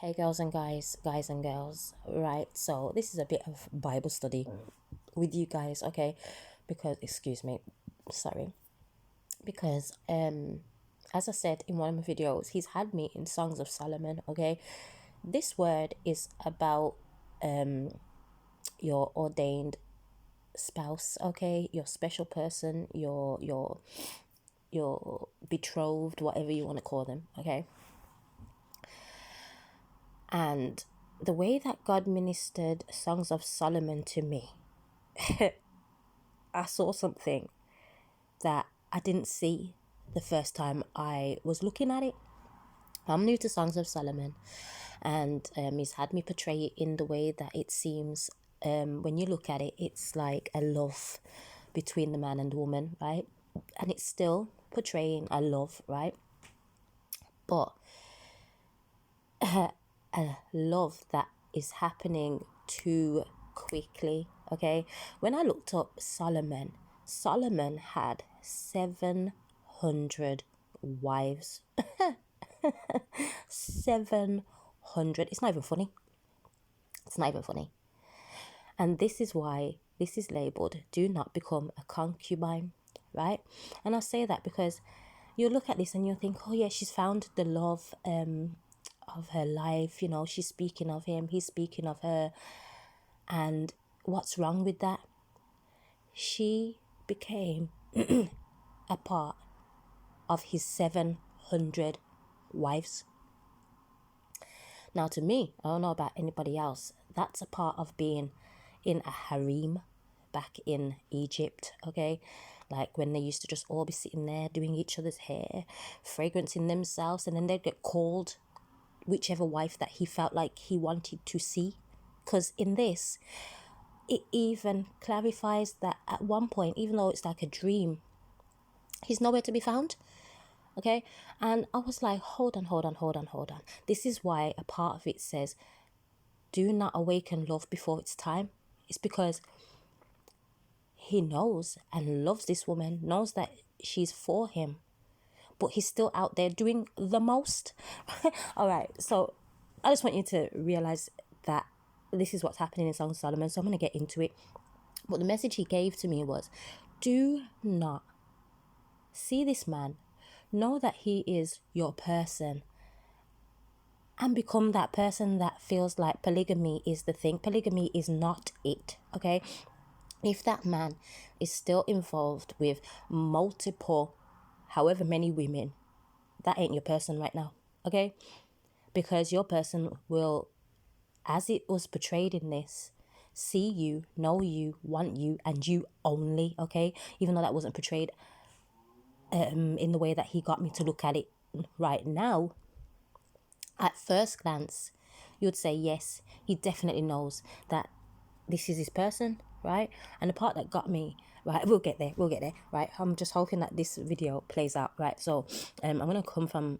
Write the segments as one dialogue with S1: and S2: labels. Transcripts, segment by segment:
S1: Hey girls and guys and girls, right? So this is a bit of Bible study with you guys, okay? Because excuse me, sorry. Because as I said in one of my videos, he's had me in Songs of Solomon, okay? This word is about your ordained spouse, okay? Your special person, your betrothed, whatever you want to call them, okay? And the way that God ministered Songs of Solomon to me, I saw something that I didn't see the first time I was looking at it. I'm new to Songs of Solomon, and he's had me portray it in the way that it seems when you look at it, it's like a love between the man and the woman, right? And it's still portraying a love, right? But a love that is happening too quickly, okay? When I looked up Solomon had 700 wives. 700. It's not even funny. It's not even funny. And this is why this is labeled do not become a concubine, right? And I say that because you look at this and you think, oh yeah, she's found the love of her life, she's speaking of him, he's speaking of her. And what's wrong with that? She became a part of his 700 wives. Now, to me, I don't know about anybody else, that's a part of being in a harem back in Egypt, okay? Like when they used to just all be sitting there doing each other's hair, fragrancing themselves, and then they'd get called whichever wife that he felt like he wanted to see. Because in this, it even clarifies that at one point, even though it's like a dream, he's nowhere to be found. Okay. And I was like, hold on. This is why a part of it says, do not awaken love before it's time. It's because he knows and loves this woman, knows that she's for him, but he's still out there doing the most. All right. So I just want you to realize that this is what's happening in Song of Solomon. So I'm going to get into it. But the message he gave to me was, do not see this man, know that he is your person, and become that person that feels like polygamy is the thing. Polygamy is not it, okay? If that man is still involved with multiple, however many women, that ain't your person right now, okay? Because your person will, as it was portrayed in this, see you, know you, want you, and you only, okay? Even though that wasn't portrayed in the way that he got me to look at it right now, at first glance, you would say, yes, he definitely knows that this is his person, right? And the part that got me, right, we'll get there, right? I'm just hoping that this video plays out, right? So I'm going to come from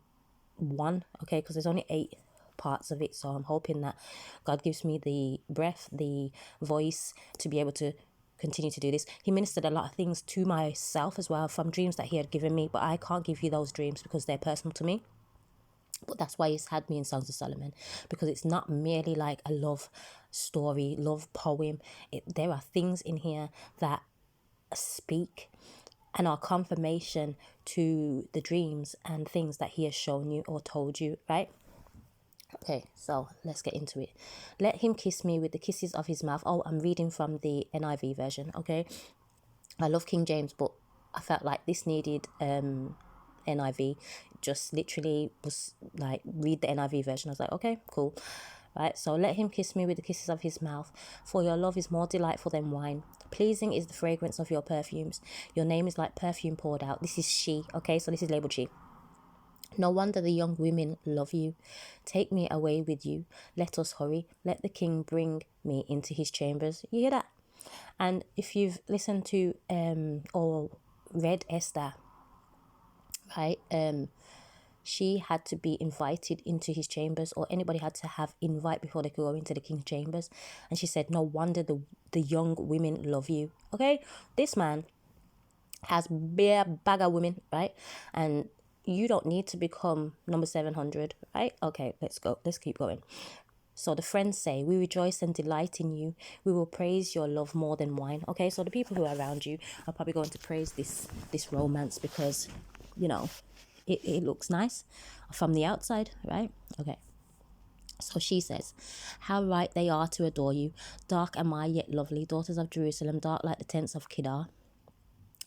S1: one, okay, because there's only 8 parts of it. So I'm hoping that God gives me the breath, the voice to be able to continue to do this. He ministered a lot of things to myself as well from dreams that he had given me, but I can't give you those dreams because they're personal to me. But that's why he's had me in Songs of Solomon, because it's not merely like a love story, love poem. There are things in here that speak and are confirmation to the dreams and things that he has shown you or told you, right? Okay, so let's get into it. Let him kiss me with the kisses of his mouth. Oh, I'm reading from the NIV version, okay? I love King James, but I felt like this needed NIV. Just literally was like, read the NIV version. I was like, okay, cool. Right, so let him kiss me with the kisses of his mouth, for your love is more delightful than wine. Pleasing is the fragrance of your perfumes. Your name is like perfume poured out. This is she, okay? So this is labeled she. No wonder the young women love you. Take me away with you. Let us hurry. Let the king bring me into his chambers. You hear that? And if you've listened to or read Esther, right, she had to be invited into his chambers, or anybody had to have invite before they could go into the king's chambers. And she said, no wonder the young women love you. Okay, this man has bare bag of women, right? And you don't need to become number 700, right? Okay, let's go. Let's keep going. So the friends say, we rejoice and delight in you. We will praise your love more than wine. Okay, so the people who are around you are probably going to praise this romance because, you know, it looks nice from the outside, right? Okay. So she says, how right they are to adore you. Dark am I, yet lovely. Daughters of Jerusalem, dark like the tents of Kedar,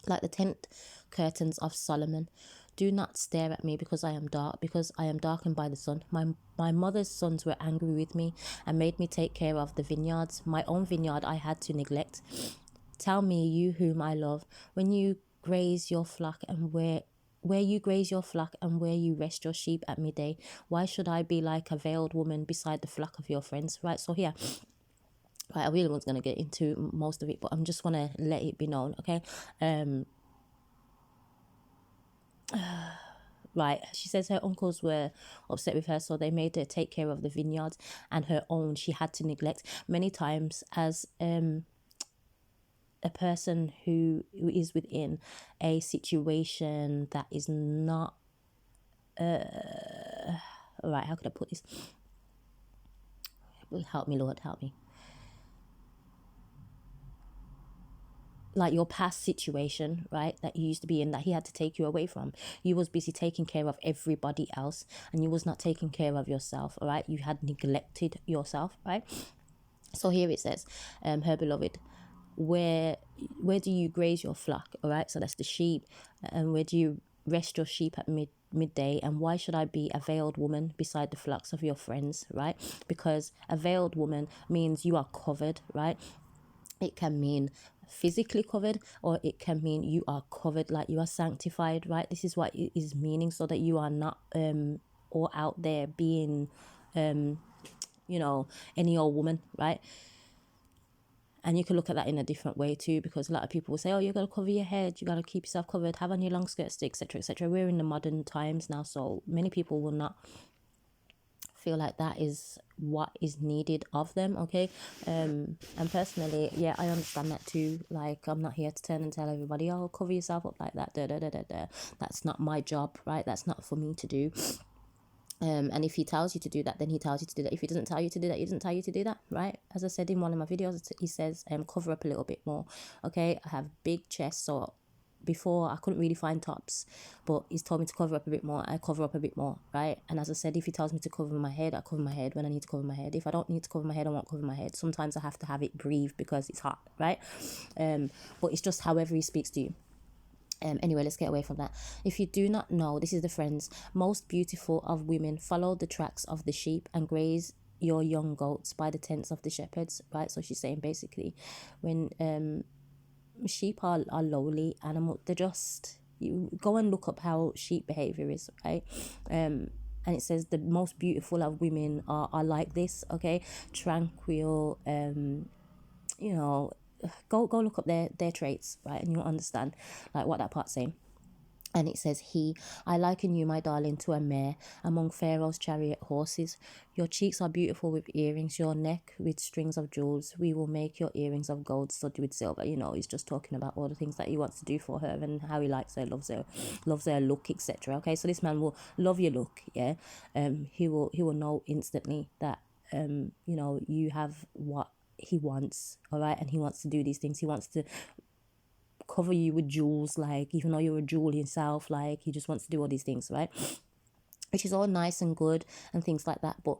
S1: like the tent curtains of Solomon. Do not stare at me because I am dark, because I am darkened by the sun. My mother's sons were angry with me and made me take care of the vineyards. My own vineyard I had to neglect. Tell me, you whom I love, when you graze your flock and where you graze your flock and where you rest your sheep at midday, why should I be like a veiled woman beside the flock of your friends? Right, so here, right, I really was going to get into most of it, but I'm just want to let it be known, okay? Right, she says her uncles were upset with her, so they made her take care of the vineyards, and her own she had to neglect. Many times, as a person who is within a situation that is not right, how could I put this? Help me, Lord, help me. Like your past situation, right, that you used to be in, that he had to take you away from. You was busy taking care of everybody else, and you was not taking care of yourself. All right, you had neglected yourself, right? So here it says, her beloved, where do you graze your flock? All right, so that's the sheep. And where do you rest your sheep at midday? And why should I be a veiled woman beside the flocks of your friends? Right, because a veiled woman means you are covered, right? It can mean physically covered, or it can mean you are covered, like you are sanctified, right? This is what it is meaning, so that you are not all out there being any old woman, right? And you can look at that in a different way too, because a lot of people will say, oh, you got to cover your head, you got to keep yourself covered, have on your long skirts, etc., etc. We're in the modern times now, so many people will not feel like that is what is needed of them, okay? And personally, yeah, I understand that too. Like, I'm not here to turn and tell everybody, oh, cover yourself up like that, that's not my job, right? That's not for me to do. And if he tells you to do that, then he tells you to do that. If he doesn't tell you to do that, he doesn't tell you to do that, right? As I said in one of my videos, he says, cover up a little bit more, okay? I have big chest, so before I couldn't really find tops, but he's told me to cover up a bit more. I cover up a bit more, right? And as I said, if he tells me to cover my head, I cover my head when I need to cover my head. If I don't need to cover my head, I won't cover my head. Sometimes I have to have it breathe because it's hot, right? But it's just however he speaks to you. Anyway, let's get away from that. If you do not know, this is the friends. Most beautiful of women, follow the tracks of the sheep and graze your young goats by the tents of the shepherds, right? So she's saying basically, when sheep are lowly animals, they're just, you go and look up how sheep behavior is, right? And it says the most beautiful of women are like this, okay? Tranquil, you know, go look up their traits, right? And you'll understand like what that part's saying. And it says, I liken you, my darling, to a mare among Pharaoh's chariot horses. Your cheeks are beautiful with earrings, your neck with strings of jewels. We will make your earrings of gold studded with silver. You know, he's just talking about all the things that he wants to do for her and how he likes her, loves her look, etc. Okay, so this man will love your look, yeah. He will know instantly that you have what he wants, all right, and he wants to do these things. He wants to cover you with jewels, like even though you're a jewel yourself, like he just wants to do all these things, right? Which is all nice and good and things like that, but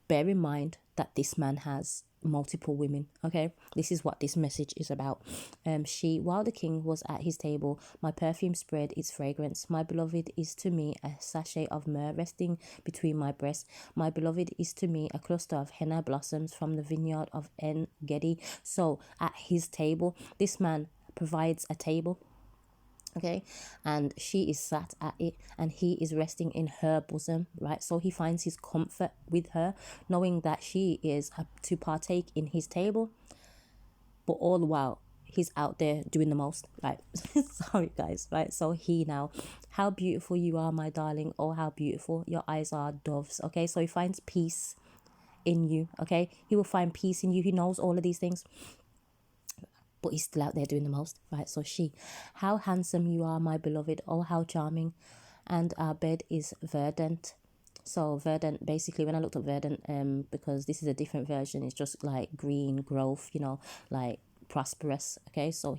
S1: bear in mind that this man has multiple women, okay? This is what this message is about. While the king was at his table, my perfume spread its fragrance. My beloved is to me a sachet of myrrh resting between my breasts. My beloved is to me a cluster of henna blossoms from the vineyard of En Gedi. So at his table, this man provides a table, okay, and she is sat at it and he is resting in her bosom, right? So he finds his comfort with her, knowing that she is to partake in his table, but all the while he's out there doing the most, right? Sorry guys, right? So how beautiful you are, my darling. Oh, how beautiful your eyes are, doves. Okay, so he finds peace in you, okay? He will find peace in you. He knows all of these things, but he's still out there doing the most, right? So how handsome you are, my beloved. Oh, how charming. and our bed is verdant. So verdant, basically, when I looked up verdant, because this is a different version, it's just like green growth, like prosperous. Okay, so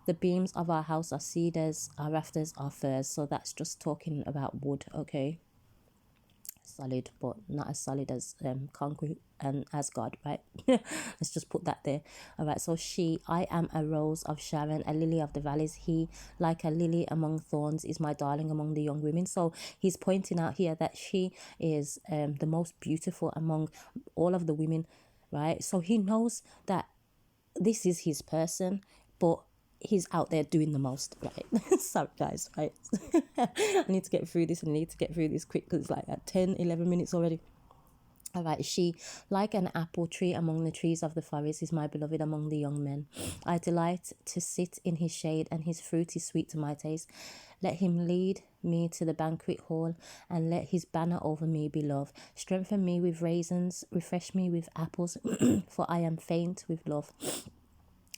S1: the beams of our house are cedars, our rafters are firs. So that's just talking about wood. Okay, solid, but not as solid as concrete and as God, right? Let's just put that there. All right, so I am a rose of Sharon, a lily of the valleys. He, like a lily among thorns, is my darling among the young women. So he's pointing out here that she is the most beautiful among all of the women, right? So he knows that this is his person, but he's out there doing the most, right? Sorry guys, right? I need to get through this, and I need to get through this quick because it's like at 10-11 minutes already. All right, she, like an apple tree among the trees of the forest, is my beloved among the young men. I delight to sit in his shade, and his fruit is sweet to my taste. Let him lead me to the banquet hall, and let his banner over me be love. Strengthen me with raisins, refresh me with apples, for I am faint with love.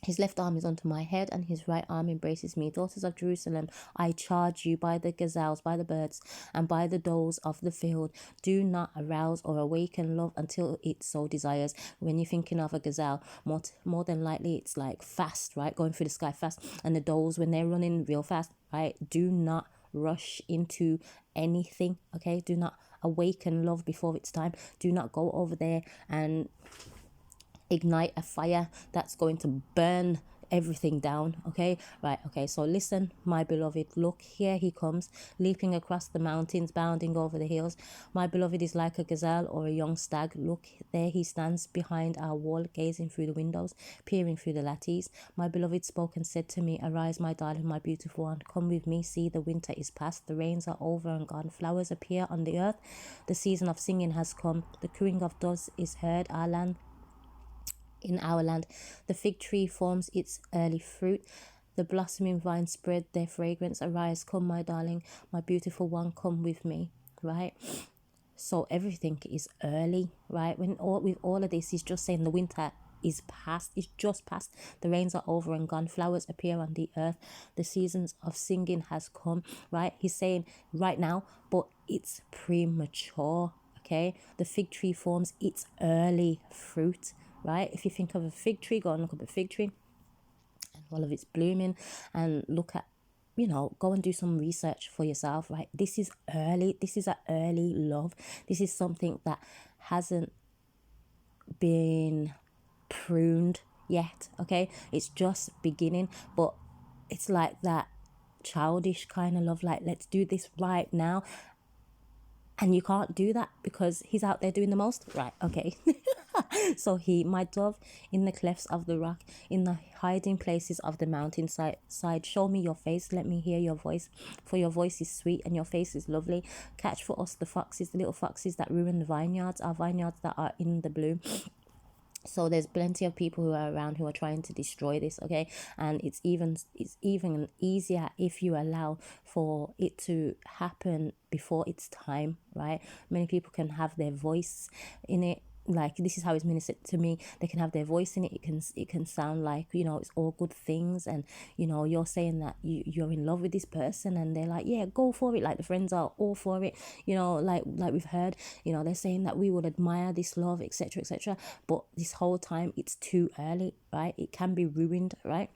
S1: His left arm is unto my head, and his right arm embraces me. Daughters of Jerusalem, I charge you by the gazelles, by the birds, and by the does of the field, do not arouse or awaken love until it so desires. When you're thinking of a gazelle, more than likely it's like fast, right? Going through the sky fast. And the does, when they're running real fast, right? Do not rush into anything, okay? Do not awaken love before it's time. Do not go over there and ignite a fire that's going to burn everything down. Okay, right, okay, so listen, my beloved, look, here he comes, leaping across the mountains, bounding over the hills. My beloved is like a gazelle or a young stag. Look, there he stands behind our wall, gazing through the windows, peering through the lattice. My beloved spoke and said to me, arise, my darling, my beautiful one, come with me. See, the winter is past, the rains are over and gone, flowers appear on the earth, the season of singing has come, the cooing of doves is heard. In our land, the fig tree forms its early fruit. The blossoming vines spread their fragrance. Arise, come, my darling, my beautiful one, come with me, right? So everything is early, right? With all of this, he's just saying the winter is past. It's just past. The rains are over and gone. Flowers appear on the earth. The seasons of singing has come, right? He's saying right now, but it's premature, okay? The fig tree forms its early fruit, right? If you think of a fig tree, go and look up a fig tree and all of it's blooming, and look at, go and do some research for yourself, right? This is early. This is an early love. This is something that hasn't been pruned yet, okay? It's just beginning, but it's like that childish kind of love, like, let's do this right now. And you can't do that because he's out there doing the most, right? Okay. So my dove, in the clefts of the rock, in the hiding places of the mountainside, show me your face, let me hear your voice, for your voice is sweet and your face is lovely. Catch for us the foxes, the little foxes that ruin the vineyards, our vineyards that are in the bloom. So there's plenty of people who are around who are trying to destroy this, okay? And it's even easier if you allow for it to happen before it's time, right? Many people can have their voice in it. Like, this is how it's ministered to me. They can have their voice in it. It can sound like, it's all good things, and you're saying that you're in love with this person, and they're like, yeah, go for it. Like, the friends are all for it, like we've heard, they're saying that we would admire this love, etc., etc. But this whole time it's too early, right? It can be ruined, right?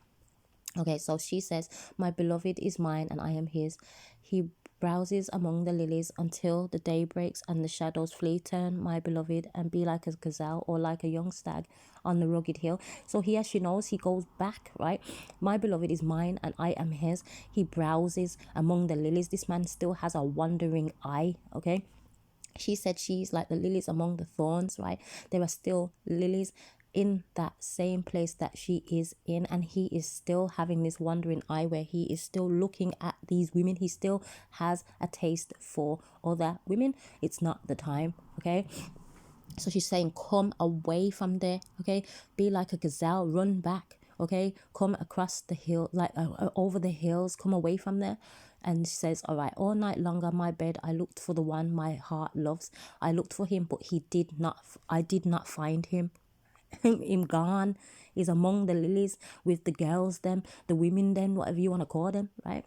S1: Okay, so she says, my beloved is mine and I am his. He browses among the lilies until the day breaks and the shadows flee. Turn, my beloved, and be like a gazelle or like a young stag on the rugged hill. So here she knows, he goes back, right? My beloved is mine and I am his. He browses among the lilies. This man still has a wandering eye, okay? She said she's like the lilies among the thorns, right? There are still lilies in that same place that she is in, and he is still having this wandering eye where he is still looking at these women. He still has a taste for other women. It's not the time, okay? So she's saying, come away from there, okay? Be like a gazelle, run back, okay? Come across the hill, like over the hills, come away from there. And she says, all right, all night long on my bed, I looked for the one my heart loves. I looked for him, but I did not find him. Him gone. He's among the lilies with the girls, them, the women, then, whatever you want to call them, right?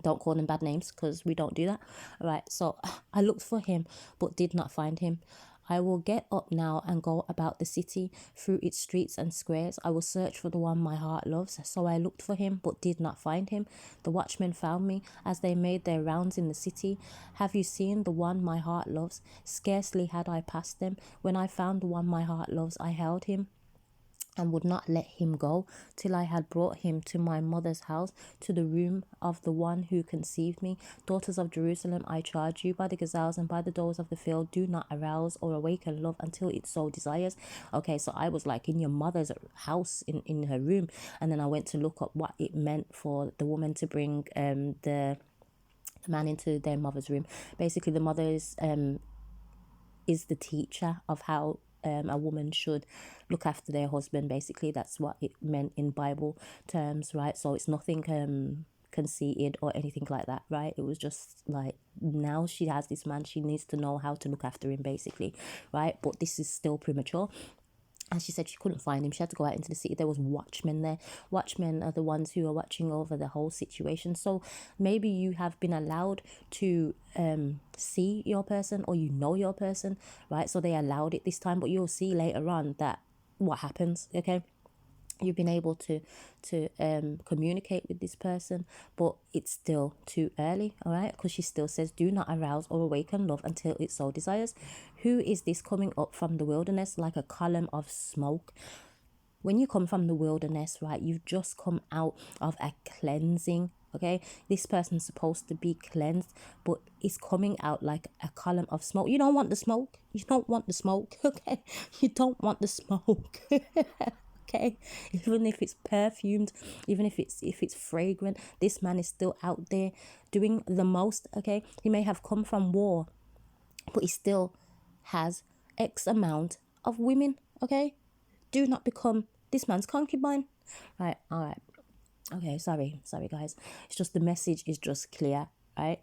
S1: Don't call him bad names because we don't do that. All right. So I looked for him but did not find him. I will get up now and go about the city through its streets and squares. I will search for the one my heart loves. So I looked for him but did not find him. The watchmen found me as they made their rounds in the city. Have you seen the one my heart loves? Scarcely had I passed them when I found the one my heart loves. I held him and would not let him go till I had brought him to my mother's house, to the room of the one who conceived me. Daughters of Jerusalem, I charge you by the gazelles and by the doors of the field, do not arouse or awaken love until it so desires. Okay, so I was like in your mother's house, in her room, and then I went to look up what it meant for the woman to bring the man into their mother's room. Basically, the mother is the teacher of how a woman should look after their husband. Basically, that's what it meant in Bible terms, right? So it's nothing conceited or anything like that, right? It was just like, now she has this man, she needs to know how to look after him, basically, right? But this is still premature. And she said she couldn't find him. She had to go out into the city. There was watchmen there. Watchmen are the ones who are watching over the whole situation. So maybe you have been allowed to see your person, or you know your person, right? So they allowed it this time, but you'll see later on that what happens, okay? You've been able to communicate with this person, but it's still too early, all right? Because she still says, do not arouse or awaken love until it so desires. Who is this coming up from the wilderness like a column of smoke? When you come from the wilderness, right, you've just come out of a cleansing, okay? This person's supposed to be cleansed, but it's coming out like a column of smoke. You don't want the smoke. You don't want the smoke, okay? You don't want the smoke. Okay, even if it's perfumed, even if it's fragrant, this man is still out there doing the most. Okay, he may have come from war, but he still has X amount of women. Okay, do not become this man's concubine. Right, all right. Okay, sorry guys, it's just the message is just clear, right?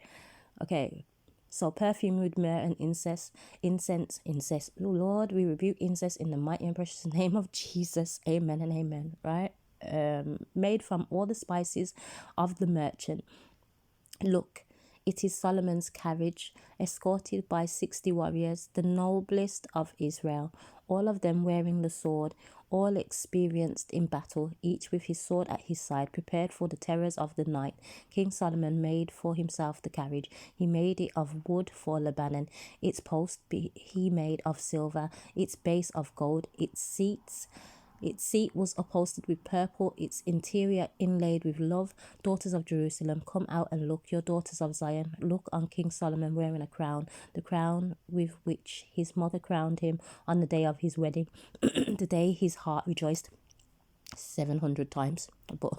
S1: Okay, so perfume with myrrh and incense. Oh Lord, we rebuke incest in the mighty and precious name of Jesus. Amen and amen, right? Made from all the spices of the merchant. Look, it is Solomon's carriage, escorted by 60 warriors, the noblest of Israel, all of them wearing the sword, all experienced in battle, each with his sword at his side, prepared for the terrors of the night. King Solomon made for himself the carriage. He made it of wood for Lebanon. Its he made of silver, its base of gold, its seat was upholstered with purple, its interior inlaid with love. Daughters of Jerusalem, come out and look. Your daughters of Zion, look on King Solomon wearing a crown, the crown with which his mother crowned him on the day of his wedding, the day his heart rejoiced 700 times. But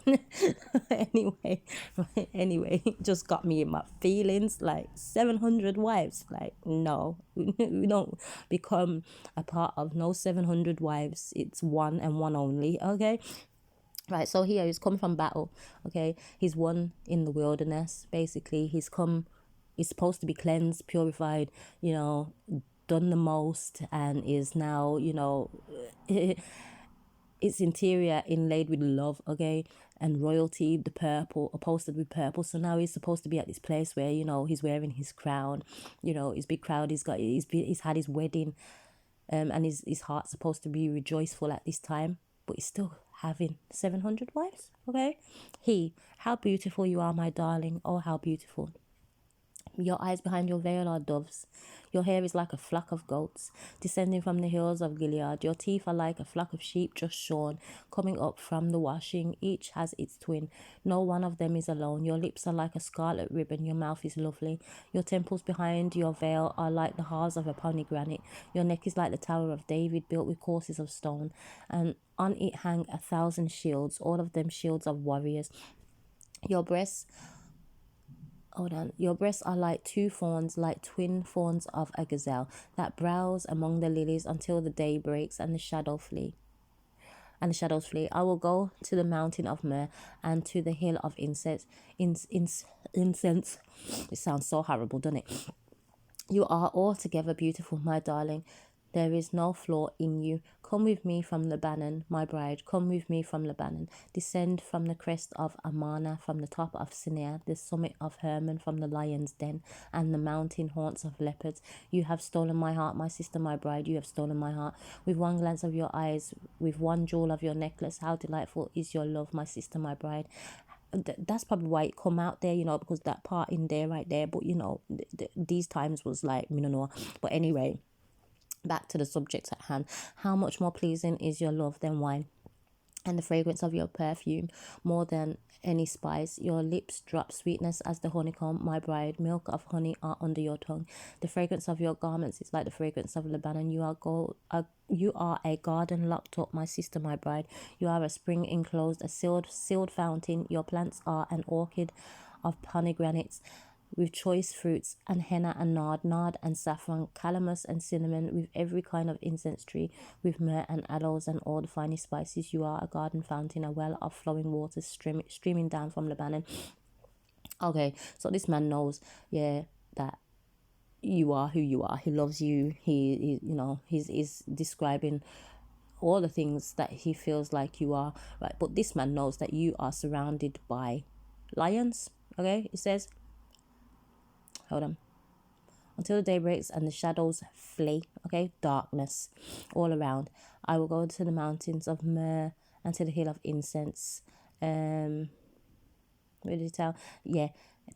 S1: anyway, it just got me in my feelings. Like 700 wives, like no, we don't become a part of no 700 wives. It's one and one only. Okay, right, so here he's come from battle. Okay, he's won in the wilderness. Basically, he's supposed to be cleansed, purified, done the most, and is now, its interior inlaid with love, okay, and royalty, the purple, upholstered with purple. So now he's supposed to be at this place where, he's wearing his crown, his big crown. He's had his wedding, and his heart's supposed to be rejoiceful at this time, but he's still having 700 wives, okay? How beautiful you are, my darling. Oh, how beautiful. Your eyes behind your veil are doves. Your hair is like a flock of goats, descending from the hills of Gilead. Your teeth are like a flock of sheep just shorn, coming up from the washing. Each has its twin. No one of them is alone. Your lips are like a scarlet ribbon. Your mouth is lovely. Your temples behind your veil are like the halves of a pomegranate. Your neck is like the Tower of David, built with courses of stone, and on it hang 1,000 shields, all of them shields of warriors. Your breasts are like two fawns, like twin fawns of a gazelle, that browse among the lilies until the day breaks and the shadows flee. I will go to the mountain of myrrh and to the hill of incense. Incense. It sounds so horrible, doesn't it? You are altogether beautiful, my darling. There is no flaw in you. Come with me from Lebanon, my bride. Come with me from Lebanon. Descend from the crest of Amana, from the top of Sinai, the summit of Hermon, from the lion's den, and the mountain haunts of leopards. You have stolen my heart, my sister, my bride. You have stolen my heart. With one glance of your eyes, with one jewel of your necklace, how delightful is your love, my sister, my bride. That's probably why it come out there, because that part in there right there. But these times was like, me no know. But anyway, back to the subject at hand. How much more pleasing is your love than wine, and the fragrance of your perfume more than any spice. Your lips drop sweetness as the honeycomb, my bride. Milk of honey are under your tongue. The fragrance of your garments is like the fragrance of Lebanon. You are a garden locked up, my sister, my bride. You are a spring enclosed, a sealed fountain. Your plants are an orchid of pomegranates with choice fruits, and henna and nard and saffron, calamus and cinnamon, with every kind of incense tree, with myrrh and aloes and all the finest spices. You are a garden fountain, a well of flowing waters streaming down from Lebanon. Okay, so this man knows, that you are who you are. He loves you. He's describing all the things that he feels like you are, right? But this man knows that you are surrounded by lions. Okay, it says, hold on, until the day breaks and the shadows flee. Okay, darkness all around. I will go to the mountains of myrrh and to the hill of incense. Where did it tell? Yeah,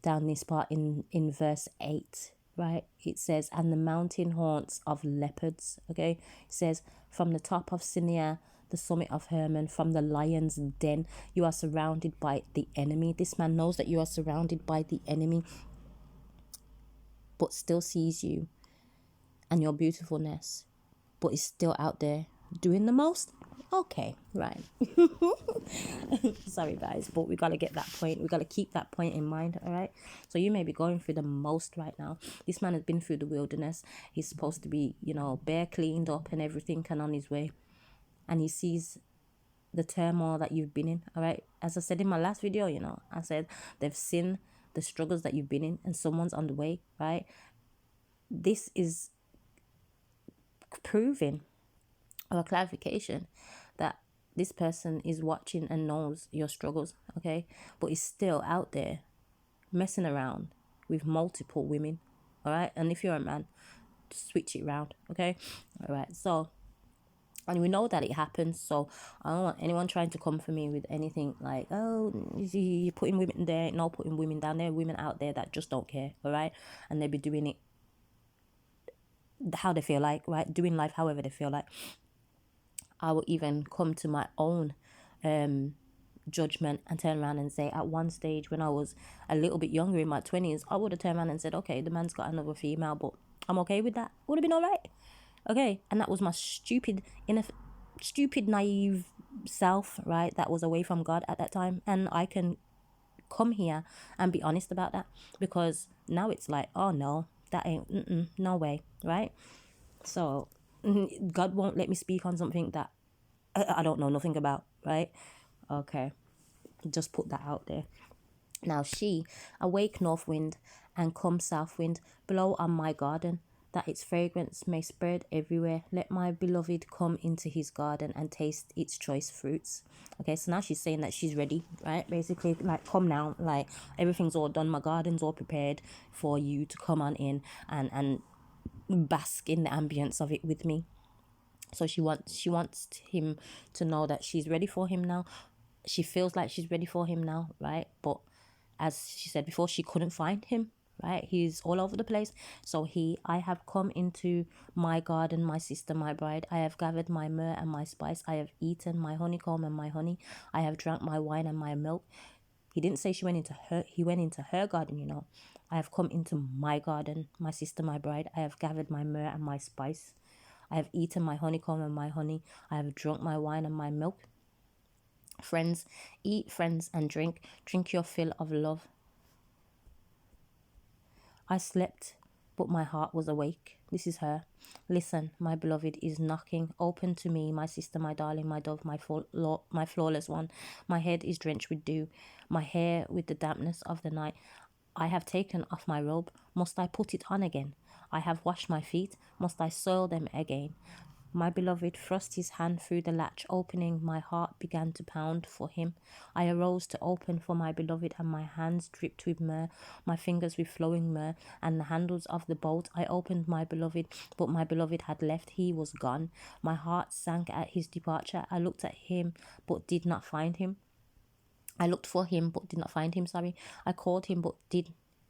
S1: down this part in verse 8, right? It says, and the mountain haunts of leopards. Okay, it says, from the top of Sinai, the summit of Hermon, from the lion's den. You are surrounded by the enemy. This man knows that you are surrounded by the enemy, but still sees you and your beautifulness, but is still out there doing the most. Okay, right. Sorry guys, but we got to get that point. We got to keep that point in mind. All right, so you may be going through the most right now. This man has been through the wilderness. He's supposed to be, bare cleaned up and everything, and on his way, and he sees the turmoil that you've been in. All right, as I said in my last video, I said they've seen the struggles that you've been in, and someone's on the way, right? This is proving or a clarification that this person is watching and knows your struggles, okay, but is still out there messing around with multiple women. All right, and if you're a man, switch it around. Okay, all right. So, and we know that it happens, so I don't want anyone trying to come for me with anything like, oh, you're putting women there. No, putting women down. There are women out there that just don't care. All right, and they be doing it how they feel like, right? Doing life however they feel like. I will even come to my own judgment and turn around and say, at one stage when I was a little bit younger in my 20s, I would have turned around and said, okay, the man's got another female, but I'm okay with that. Would have been all right. Okay, and that was my stupid, naive self, right? That was away from God at that time, and I can come here and be honest about that, because now it's like, oh no, that ain't, no way, right? So God won't let me speak on something that I don't know nothing about, right? Okay, just put that out there. Now she, awake north wind, and come south wind, blow on my garden, that its fragrance may spread everywhere. Let my beloved come into his garden and taste its choice fruits. Okay, so now she's saying that she's ready, right? Basically, like, come now, like, everything's all done, my garden's all prepared for you to come on in and bask in the ambience of it with me. So she wants him to know that she's ready for him now. She feels like she's ready for him now, right? But as she said before, she couldn't find him, right? He's all over the place. So I have come into my garden, my sister, my bride. I have gathered my myrrh and my spice. I have eaten my honeycomb and my honey. I have drank my wine and my milk. He didn't say he went into her garden. I have come into my garden, my sister, my bride. I have gathered my myrrh and my spice. I have eaten my honeycomb and my honey. I have drunk my wine and my milk. Friends, eat, friends, and drink. Drink your fill of love. I slept, but my heart was awake. This is her. Listen, my beloved is knocking. Open to me, my sister, my darling, my dove, my flawless one. My head is drenched with dew, my hair with the dampness of the night. I have taken off my robe. Must I put it on again? I have washed my feet. Must I soil them again? My beloved thrust his hand through the latch opening. My heart began to pound for him. I arose to open for my beloved, and my hands dripped with myrrh, my fingers with flowing myrrh, and the handles of the bolt. I opened my beloved, but my beloved had left. He was gone. My heart sank at his departure. I looked at him, but did not find him. I looked for him, but did not find him. I called him, but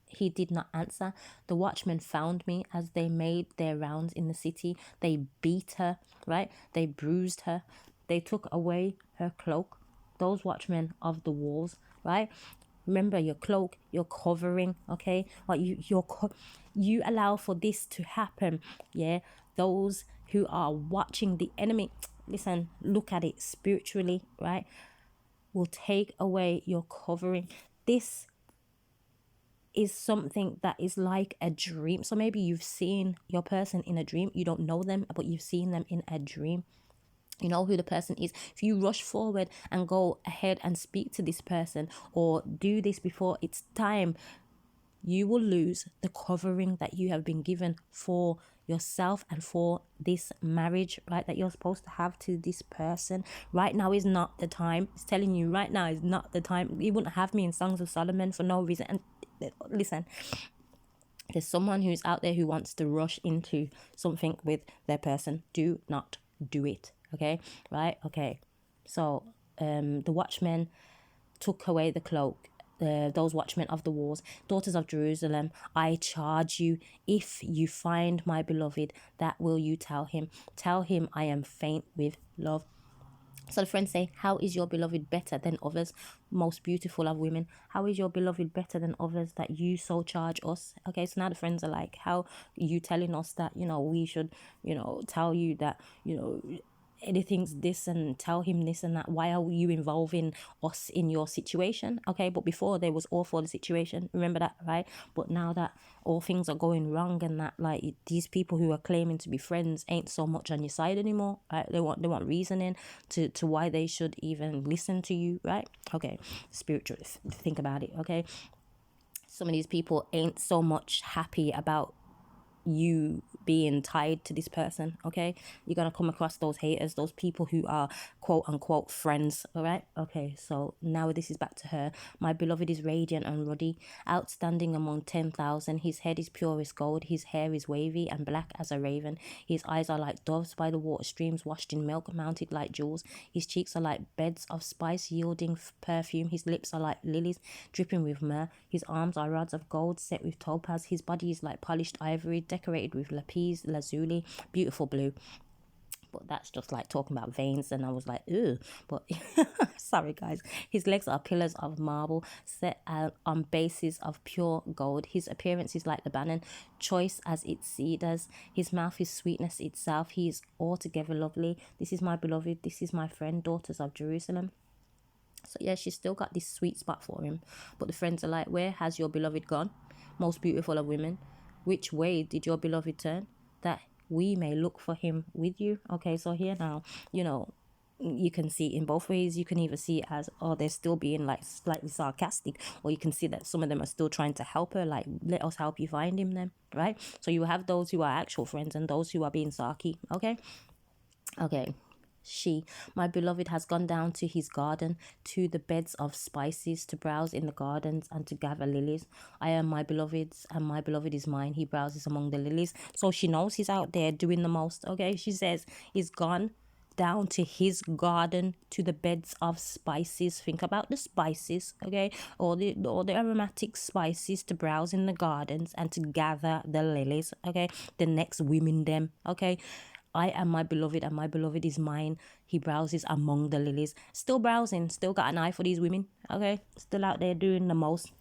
S1: he did not answer. The watchmen found me as they made their rounds in the city. They beat her, right? They bruised her. They took away her cloak. Those watchmen of the walls, right? Remember your cloak, your covering, okay? Like you allow for this to happen, yeah? Those who are watching the enemy, listen, look at it spiritually, right? Will take away your covering. This is something that is like a dream. So maybe you've seen your person in a dream. You don't know them, but you've seen them in a dream. You know who the person is. If you rush forward and go ahead and speak to this person or do this before it's time, you will lose the covering that you have been given for yourself and for this marriage, right, that you're supposed to have to this person. Right now is not the time. It's telling you right now is not the time. You wouldn't have me in Songs of Solomon for no reason. And listen, there's someone who's out there who wants to rush into something with their person. Do not do it. Okay, right? Okay. So the watchmen took away the cloak. Those watchmen of the walls, daughters of Jerusalem, I charge you, if you find my beloved, that will you tell him. Tell him I am faint with love. So the friends say, how is your beloved better than others? Most beautiful of women. How is your beloved better than others that you so charge us? Okay, so now the friends are like, how are you telling us that, we should, tell you that, anything's this and tell him this and that? Why are you involving us in your situation? Okay, but before there was all for the situation, remember that, right? But now that all things are going wrong and that like these people who are claiming to be friends ain't so much on your side anymore, right? They want reasoning to why they should even listen to you, right? Okay, spiritual, think about it. Okay, some of these people ain't so much happy about you being tied to this person. Okay, you're gonna come across those haters, those people who are quote unquote friends. All right, okay, so now this is back to her. My beloved is radiant and ruddy, outstanding among 10,000. His head is pure as gold, his hair is wavy and black as a raven. His eyes are like doves by the water streams, washed in milk, mounted like jewels. His cheeks are like beds of spice yielding perfume. His lips are like lilies dripping with myrrh. His arms are rods of gold set with topaz. His body is like polished ivory decorated with lapis lazuli, beautiful blue. But that's just like talking about veins, and I was like, ew. But sorry guys, his legs are pillars of marble set on bases of pure gold. His appearance is like Lebanon, choice as its cedars. His mouth is sweetness itself. He is altogether lovely. This is my beloved, this is my friend, daughters of Jerusalem. So yeah, she's still got this sweet spot for him. But the friends are like, where has your beloved gone? Most beautiful of women, which way did your beloved turn, that we may look for him with you? Okay, so here now, you can see in both ways. You can either see it as, oh, they're still being like slightly sarcastic, or you can see that some of them are still trying to help her, like, let us help you find him then, right? So you have those who are actual friends and those who are being sarky. Okay. My beloved, has gone down to his garden, to the beds of spices, to browse in the gardens and to gather lilies. I am my beloved's, and my beloved is mine. He browses among the lilies. So she knows he's out there doing the most. Okay, she says he's gone down to his garden, to the beds of spices. Think about the spices, okay? All the aromatic spices, to browse in the gardens and to gather the lilies, okay? The next women them, okay? I am my beloved, and my beloved is mine. He browses among the lilies. Still browsing, still got an eye for these women, okay? Still out there doing the most.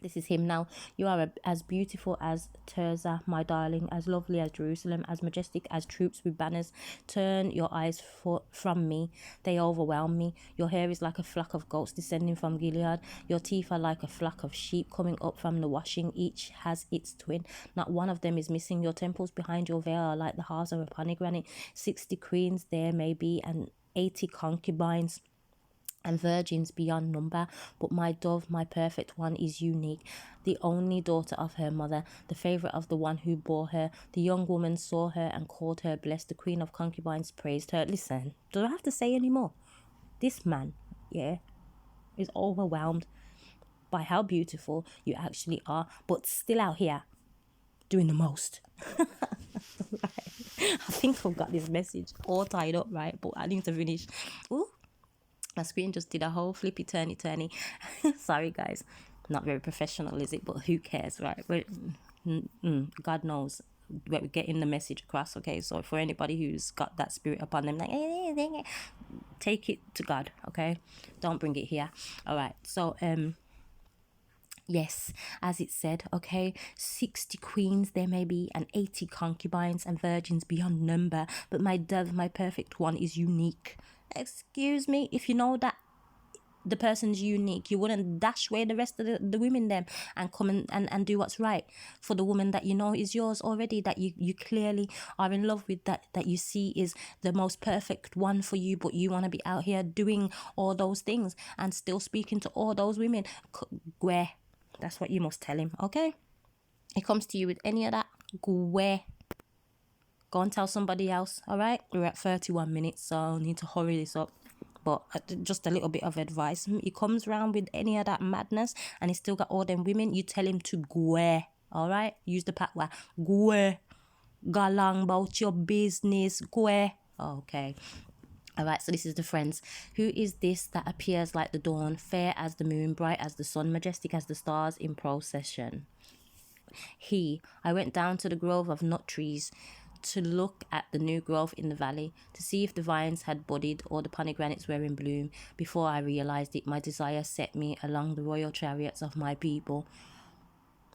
S1: This is him now. You are as beautiful as Tirzah, my darling, as lovely as Jerusalem, as majestic as troops with banners. Turn your eyes from me. They overwhelm me. Your hair is like a flock of goats descending from Gilead. Your teeth are like a flock of sheep coming up from the washing. Each has its twin. Not one of them is missing. Your temples behind your veil are like the halves of a pomegranate. 60 queens there may be, and 80 concubines. and virgins beyond number. But my dove, my perfect one, is unique, the only daughter of her mother, the favourite of the one who bore her. The young woman saw her and called her blessed. The queen of concubines praised her. Listen, do I have to say any more? This man, yeah, is overwhelmed by how beautiful you actually are, but still out here doing the most. Right. I think I've got this message all tied up, right? But I need to finish. Ooh, my screen just did a whole flippy turny. Sorry, guys. Not very professional, is it? But who cares, right? God knows we're getting the message across, okay? So for anybody who's got that spirit upon them, like, take it to God, okay? Don't bring it here. All right. So, yes, as it said, okay, 60 queens there may be, and 80 concubines and virgins beyond number, but my dove, my perfect one, is unique. Excuse me, if you know that the person's unique, you wouldn't dash away the rest of the women them and come and do what's right for the woman that you know is yours already, that you clearly are in love with, that you see is the most perfect one for you, but you want to be out here doing all those things and still speaking to all those women. Where? That's what you must tell him, okay? He comes to you with any of that, where? Go and tell somebody else, all right? We're at 31 minutes, so I need to hurry this up. But just a little bit of advice. He comes around with any of that madness and he still got all them women, you tell him to go, all right? Use the patois. Go. Go along about your business. Go. Okay. All right, so this is the friends. Who is this that appears like the dawn, fair as the moon, bright as the sun, majestic as the stars in procession? I went down to the grove of nut trees to look at the new growth in the valley, to see if the vines had budded or the pomegranates were in bloom. Before I realized it, my desire set me along the royal chariots of my people.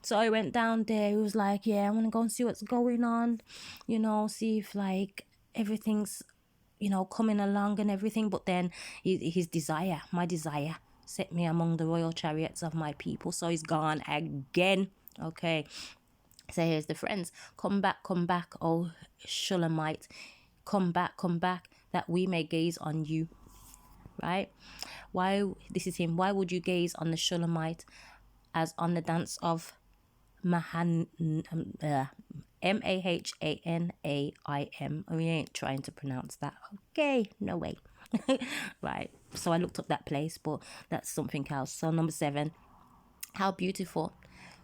S1: So I went down there. He was like, yeah, I want to go and see what's going on, see if like everything's coming along and everything. But then my desire set me among the royal chariots of my people. So he's gone again. Okay. So here's the friends. Come back, oh Shulamite. Come back, that we may gaze on you. Right? This is him. Why would you gaze on the Shulamite as on the dance of Mahanaim? We ain't trying to pronounce that. Okay, no way. Right. So I looked up that place, but that's something else. So number 7. How beautiful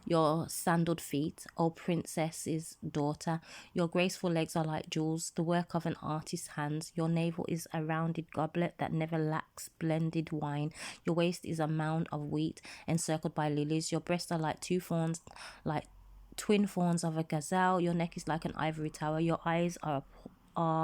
S1: your sandaled feet, O princess's daughter. Your graceful legs are like jewels, the work of an artist's hands. Your navel is a rounded goblet that never lacks blended wine. Your waist is a mound of wheat encircled by lilies. Your breasts are like two fawns, like twin fawns of a gazelle. Your neck is like an ivory tower. Your eyes are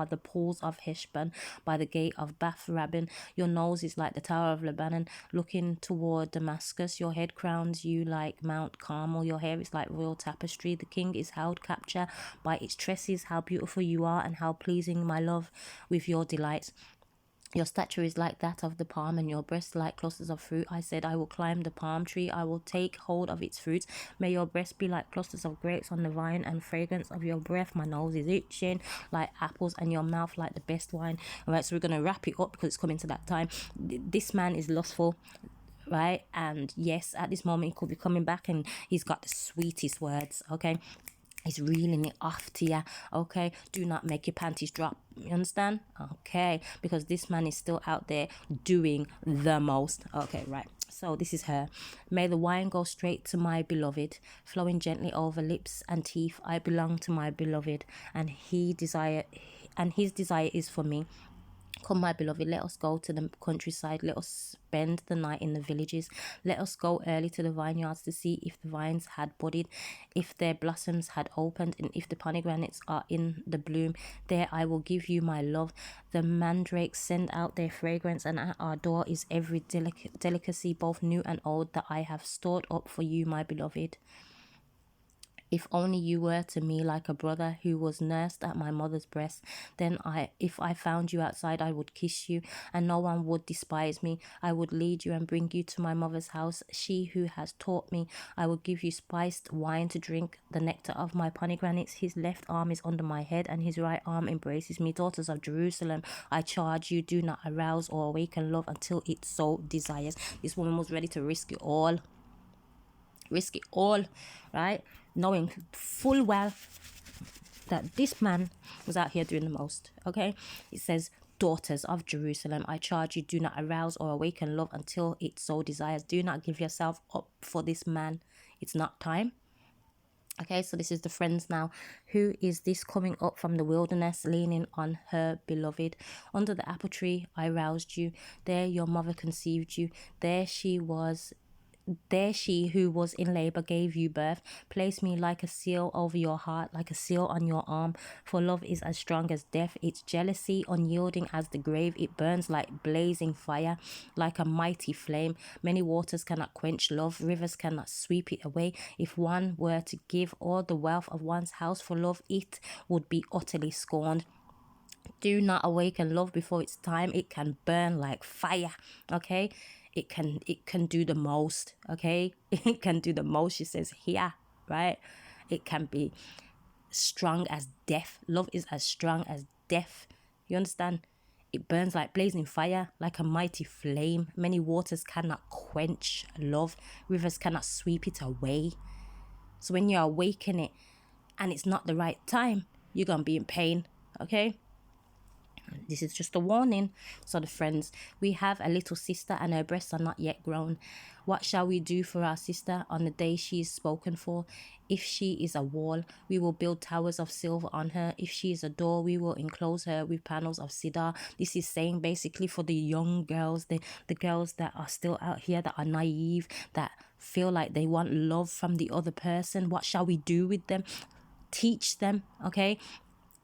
S1: the pools of Heshbon by the gate of Bath Rabbin. Your nose is like the Tower of Lebanon looking toward Damascus. Your head crowns you like Mount Carmel. Your hair is like royal tapestry. The king is held capture by its tresses. How beautiful you are, and how pleasing, my love, with your delights. Your stature is like that of the palm, and your breasts like clusters of fruit. I said, I will climb the palm tree, I will take hold of its fruits. May your breasts be like clusters of grapes on the vine, and fragrance of your breath. My nose is itching like apples, and your mouth like the best wine. All right, so we're going to wrap it up because it's coming to that time. This man is lustful, right? And yes, at this moment, he could be coming back and he's got the sweetest words, okay? He's reeling it off to you, okay? Do not make your panties drop, you understand? Okay, because this man is still out there doing the most. Okay, right. So this is her. May the wine go straight to my beloved, flowing gently over lips and teeth. I belong to my beloved, and his desire is for me. Come, my beloved, let us go to the countryside. Let us spend the night in the villages. Let us go early to the vineyards to see if the vines had budded, if their blossoms had opened, and if the pomegranates are in the bloom. There I will give you my love. The mandrakes send out their fragrance, and at our door is every delicacy, both new and old, that I have stored up for you, my beloved. If only you were to me like a brother who was nursed at my mother's breast, then if I found you outside, I would kiss you, and no one would despise me. I would lead you and bring you to my mother's house. She who has taught me, I will give you spiced wine to drink, the nectar of my pomegranates. His left arm is under my head, and his right arm embraces me. Daughters of Jerusalem, I charge you, do not arouse or awaken love until it so desires. This woman was ready to risk it all, right? Knowing full well that this man was out here doing the most. Okay, it says, daughters of Jerusalem, I charge you, do not arouse or awaken love until it so desires. Do not give yourself up for this man. It's not time. Okay, so this is the friends now. Who is this coming up from the wilderness, leaning on her beloved? Under the apple tree I roused you. There your mother conceived you. There she who was in labor gave you birth. Place me like a seal over your heart, like a seal on your arm. For love is as strong as death, its jealousy unyielding as the grave. It burns like blazing fire, like a mighty flame. Many waters cannot quench love, rivers cannot sweep it away. If one were to give all the wealth of one's house for love, it would be utterly scorned. Do not awaken love before it's time. It can burn like fire. Okay, it can do the most. Okay, it can do the most. She says here, right? It can be strong as death. Love is as strong as death. You understand? It burns like blazing fire, like a mighty flame. Many waters cannot quench love, rivers cannot sweep it away. So when you awaken it and it's not the right time, you're gonna be in pain. Okay, this is just a warning. So the friends, we have a little sister and her breasts are not yet grown. What shall we do for our sister on the day she is spoken for? If she is a wall, we will build towers of silver on her. If she is a door, we will enclose her with panels of cedar. This is saying basically for the young girls, the girls that are still out here, that are naive, that feel like they want love from the other person. What shall we do with them? Teach them, okay?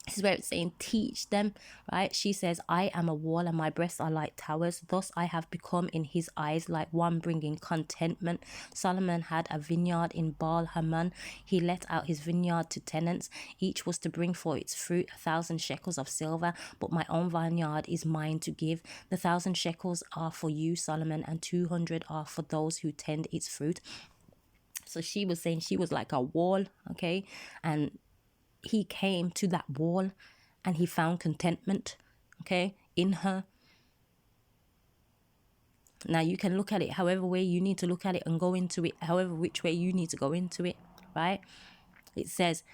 S1: This is where it's saying teach them, right? She says, I am a wall and my breasts are like towers. Thus I have become in his eyes like one bringing contentment. Solomon had a vineyard in Baal Haman. He let out his vineyard to tenants. Each was to bring for its fruit 1,000 shekels of silver. But my own vineyard is mine to give. The 1,000 shekels are for you, Solomon, and 200 are for those who tend its fruit. So she was saying she was like a wall, okay? And he came to that wall and he found contentment, okay, in her. Now you can look at it however way you need to look at it and go into it however which way you need to go into it, right? It says,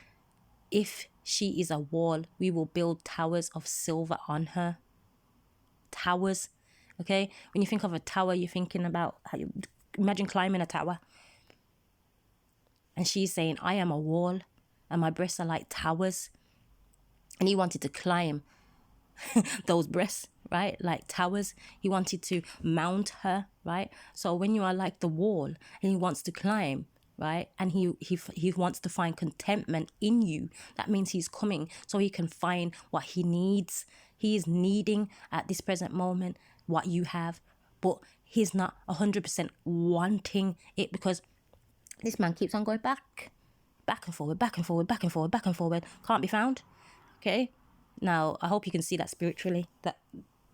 S1: if she is a wall, we will build towers of silver on her. Towers, okay? When you think of a tower, you're thinking about imagine climbing a tower. And she's saying, I am a wall and my breasts are like towers. And he wanted to climb those breasts, right? Like towers. He wanted to mount her, right? So when you are like the wall and he wants to climb, right? And he wants to find contentment in you. That means he's coming so he can find what he needs. He is needing at this present moment what you have, but he's not 100% wanting it because this man keeps on going back and forward, back and forward, back and forward, back and forward. Can't be found. Okay? Now, I hope you can see that spiritually, that,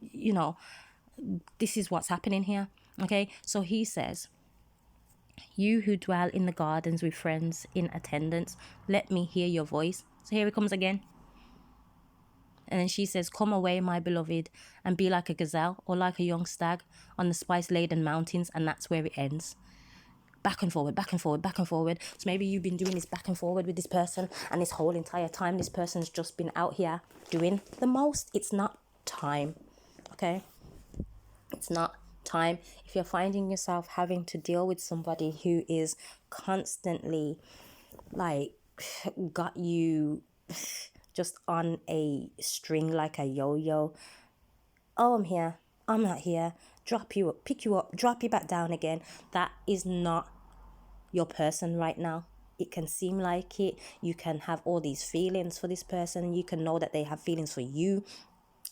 S1: you know, this is what's happening here. Okay? So he says, you who dwell in the gardens with friends in attendance, let me hear your voice. So here it comes again. And then she says, come away, my beloved, and be like a gazelle or like a young stag on the spice-laden mountains. And that's where it ends. Back and forward, back and forward, back and forward. So maybe you've been doing this back and forward with this person, and this whole entire time this person's just been out here doing the most. It's not time, okay? It's not time. If you're finding yourself having to deal with somebody who is constantly like got you just on a string like a yo-yo. Oh, I'm here, I'm not here. Drop you up, pick you up, drop you back down again. That is not your person right now. It can seem like it. You can have all these feelings for this person. You can know that they have feelings for you.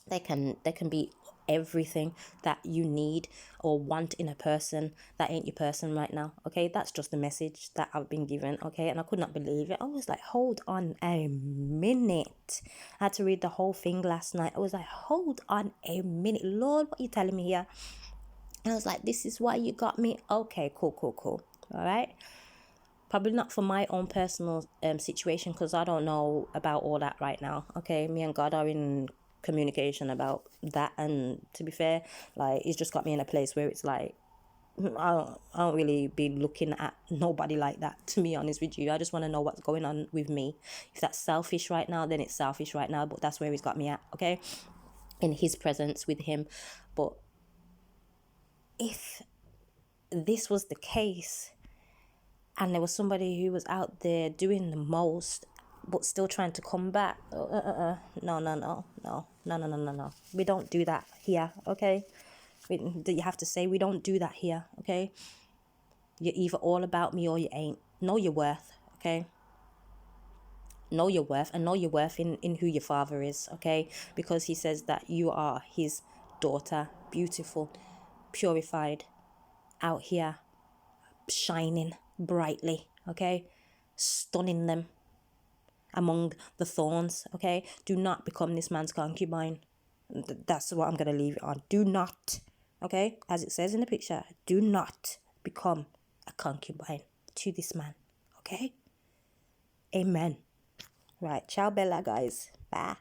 S1: They can be everything that you need or want in a person that ain't your person right now. Okay, that's just the message that I've been given. Okay, and I could not believe it. I was like, hold on a minute. I had to read the whole thing last night. I was like, hold on a minute, Lord, what are you telling me here? And I was like, this is why you got me. Okay, cool. All right, probably not for my own personal situation, because I don't know about all that right now. Okay, me and God are in communication about that, and to be fair, like, he's just got me in a place where it's like, I don't really be looking at nobody like that, to be honest with you. I just want to know what's going on with me. If that's selfish right now, then it's selfish right now, but that's where he's got me at. Okay, in his presence with him. But if this was the case, and there was somebody who was out there doing the most but still trying to come back, no, we don't do that here. Okay, you have to say, we don't do that here. Okay, you're either all about me or you ain't. Know your worth. Okay, know your worth, and know your worth in who your father is. Okay, because he says that you are his daughter, beautiful, purified, out here shining brightly. Okay, stunning them among the thorns. Okay, do not become this man's concubine. That's what I'm gonna leave it on. Do not. Okay, as it says in the picture, do not become a concubine to this man. Okay, amen. Right, ciao bella, guys. Bye.